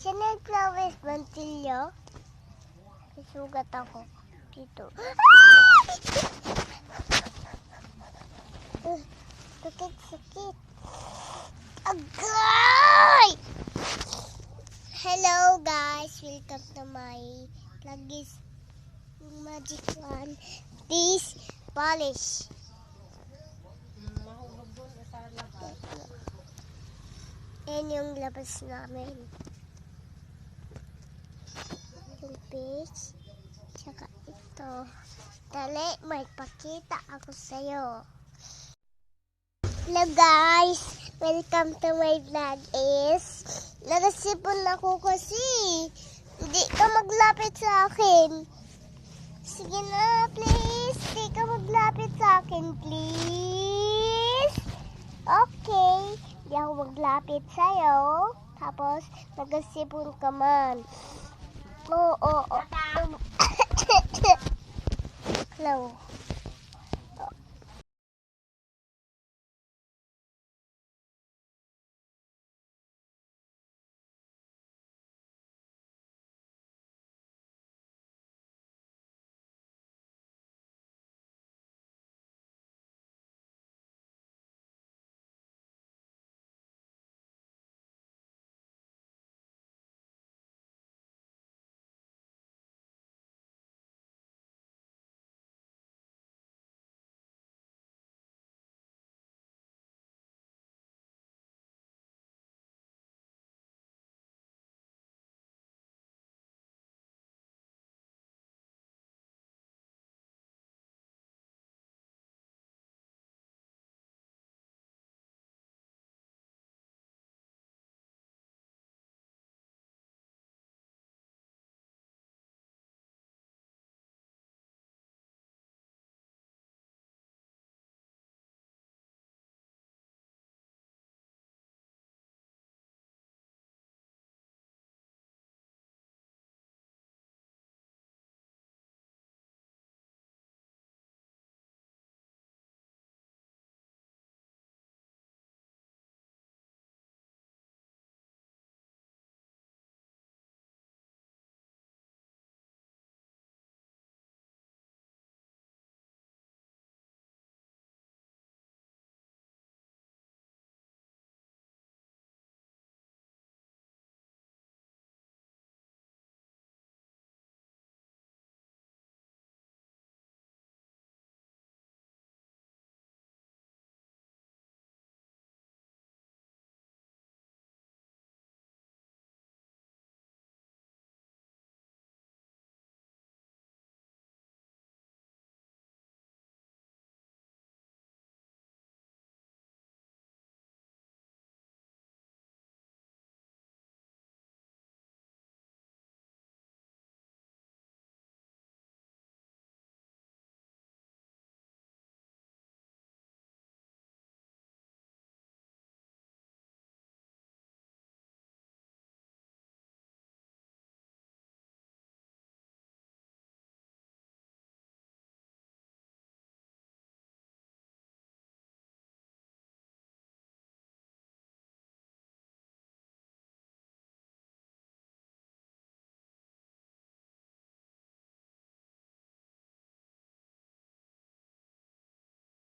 Sinag-flowers bantilyo. Isugat ako dito. Sakit. Agay! Hello guys, welcome to my vlog is magic one. This polish. Yan yung labas namin. Yung page. Tsaka ito. Dali, may pakita ako sa'yo. Hello guys! Welcome to my vlog is nagasipon ako kasi hindi ka maglapit sa akin. Sige na, please. Hindi ka maglapit sa akin, please. Okay. Hindi ako maglapit sa'yo. Tapos, nagasipon ka man. Oo. Hello.